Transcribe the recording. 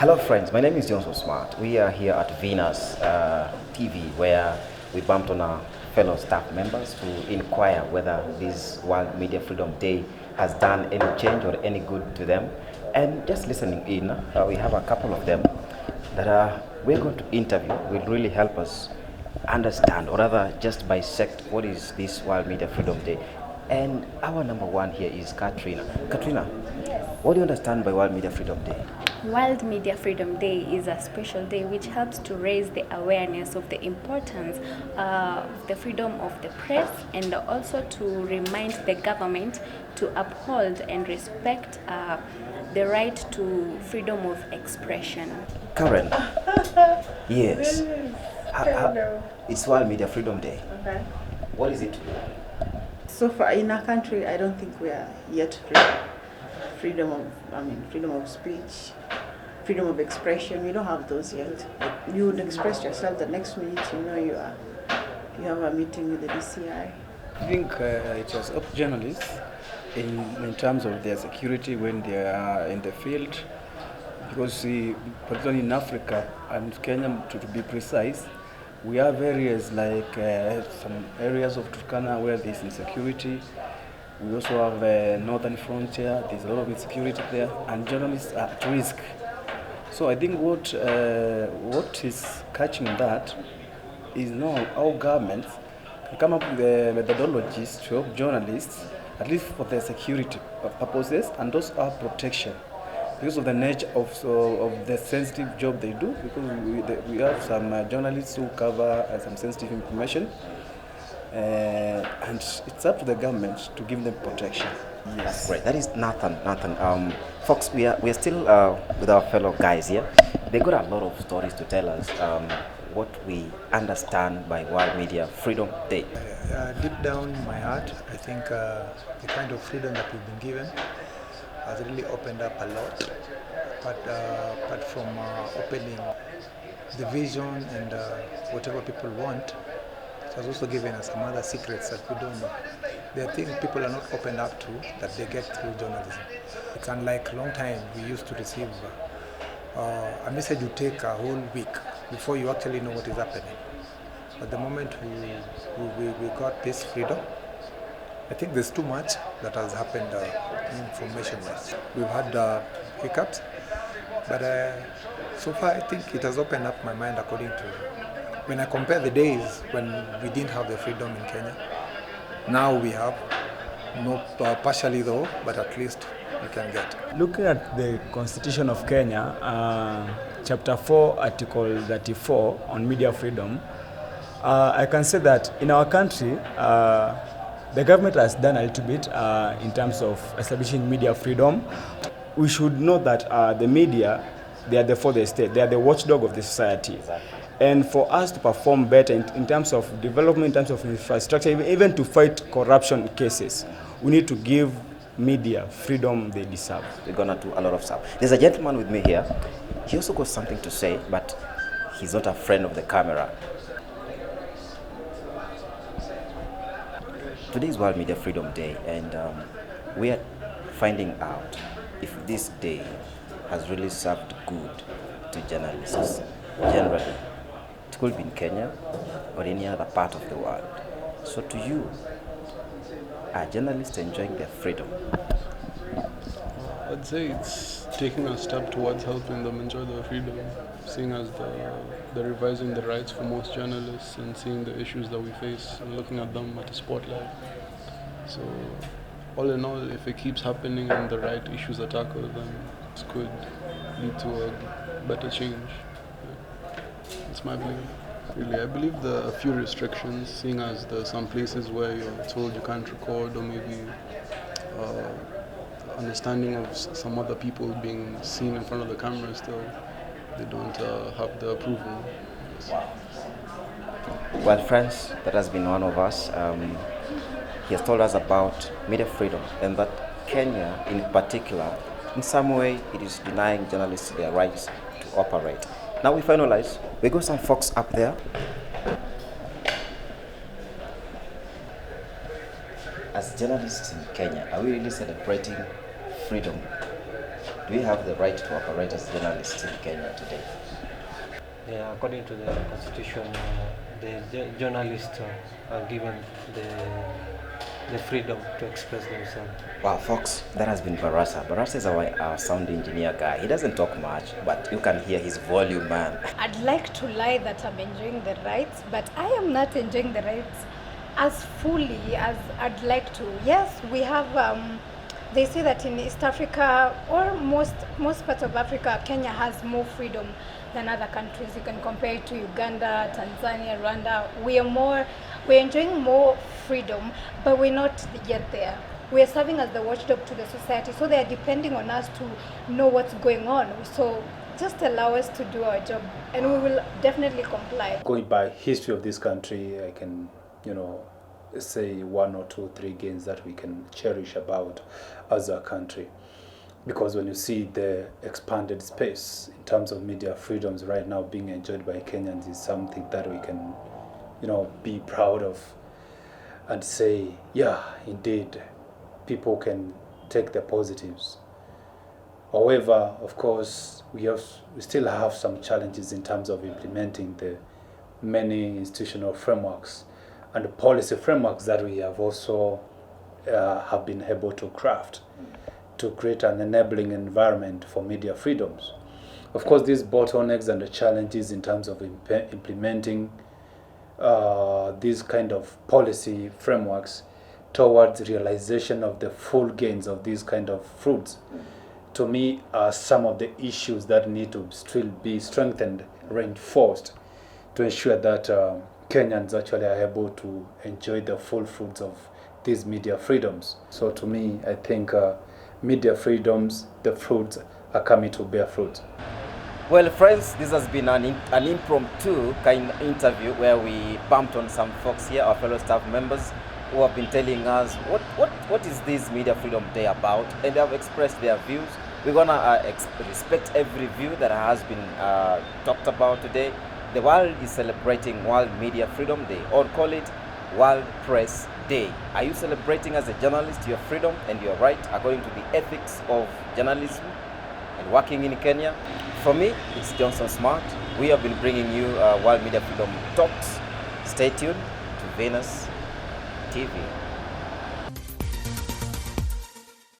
Hello friends, my name is Johnson Smart. We are here at Venus TV where we bumped on our fellow staff members to inquire whether this World Media Freedom Day has done any change or any good to them. And just listening in, we have a couple of them that we're going to interview will really help us understand or rather just bisect what is this World Media Freedom Day. And our number one here is Katrina. Katrina, what do you understand by World Media Freedom Day? World Media Freedom Day is a special day which helps to raise the awareness of the importance of the freedom of the press and also to remind the government to uphold and respect the right to freedom of expression. Karen, yes. It's World Media Freedom Day. Okay. What is it? So far in our country, I don't think we are yet free. Freedom of speech, freedom of expression. We don't have those yet. You would express yourself the next minute you have a meeting with the DCI. I think it has helped journalists in terms of their security when they are in the field, because particularly in Africa and Kenya, to be precise, we have areas like some areas of Turkana where there is insecurity. We also have a northern frontier, there's a lot of insecurity there, and journalists are at risk. So I think what is catching that is now our governments can come up with methodologies to help journalists, at least for their security purposes, and also our protection, because of the nature of the sensitive job they do, because we have some journalists who cover some sensitive information. And it's up to the government to give them protection. Yes. Great. That is Nathan. Folks, we are still with our fellow guys here. They got a lot of stories to tell us what we understand by World Media Freedom Day. Deep down in my heart, I think the kind of freedom that we've been given has really opened up a lot. But apart from opening the vision and whatever people want, it has also given us some other secrets that we don't know. There are things people are not opened up to that they get through journalism. It's unlike a long time we used to receive a message would take a whole week before you actually know what is happening. But the moment we got this freedom, I think there's too much that has happened information-wise. We've had hiccups, but so far I think it has opened up my mind according to when I compare the days when we didn't have the freedom in Kenya. Now we have, not partially though, but at least we can get. Looking at the Constitution of Kenya, Chapter 4, Article 34 on media freedom, I can say that in our country, the government has done a little bit in terms of establishing media freedom. We should know that the media, they are the for the state, they are the watchdog of the society. Exactly. And for us to perform better in terms of development, in terms of infrastructure, even to fight corruption cases, we need to give media freedom they deserve. We're gonna do a lot of stuff. There's a gentleman with me here. He also got something to say, but he's not a friend of the camera. Today is World Media Freedom Day, and we are finding out if this day has really served good to journalists generally. It could be in Kenya or any other part of the world. So to you, are journalists enjoying their freedom? I'd say it's taking a step towards helping them enjoy their freedom, seeing as they're revising the rights for most journalists and seeing the issues that we face and looking at them at a spotlight. So all in all, if it keeps happening and the right issues are tackled, then it could lead to a better change. It's my belief. Really, I believe there are a few restrictions, seeing as there are some places where you're told you can't record, or maybe understanding of some other people being seen in front of the camera still, they don't have the approval. Well, friends, that has been one of us. He has told us about media freedom and that Kenya, in particular, in some way, it is denying journalists their rights to operate. Now we finalize. We got some folks up there. As journalists in Kenya, are we really celebrating freedom? Do you have the right to operate as journalists in Kenya today? Yeah, according to the constitution, the journalists are given the freedom to express themselves. Wow, folks, that has been Barasa. Barasa is our sound engineer guy. He doesn't talk much, but you can hear his volume, man. I'd like to lie that I'm enjoying the rights, but I am not enjoying the rights as fully as I'd like to. Yes, we have, they say that in East Africa or most parts of Africa, Kenya has more freedom than other countries. You can compare it to Uganda, Tanzania, Rwanda. We're enjoying more freedom, but we're not yet there. We're serving as the watchdog to the society, so they're depending on us to know what's going on. So just allow us to do our job, and we will definitely comply. Going by history of this country, I can, say 1 or 2, 3 gains that we can cherish about as a country. Because when you see the expanded space in terms of media freedoms right now being enjoyed by Kenyans is something that we can, be proud of and say, yeah, indeed, people can take the positives. However, of course, we still have some challenges in terms of implementing the many institutional frameworks and the policy frameworks that we have also have been able to craft to create an enabling environment for media freedoms. Of course, these bottlenecks and the challenges in terms of implementing these kind of policy frameworks towards realization of the full gains of these kind of fruits, to me, are some of the issues that need to still be strengthened, reinforced, to ensure that Kenyans actually are able to enjoy the full fruits of these media freedoms. So to me, I think media freedoms, the fruits are coming to bear fruit. Well, friends, this has been an impromptu kind of interview where we bumped on some folks here, our fellow staff members, who have been telling us what is this Media Freedom Day about, and they have expressed their views. We're gonna respect every view that has been talked about today. The world is celebrating World Media Freedom Day, or call it World Press Day. Are you celebrating as a journalist your freedom and your right according to the ethics of journalism and working in Kenya? For me, it's Johnson Smart. We have been bringing you World Media Freedom Talks. Stay tuned to Venus TV.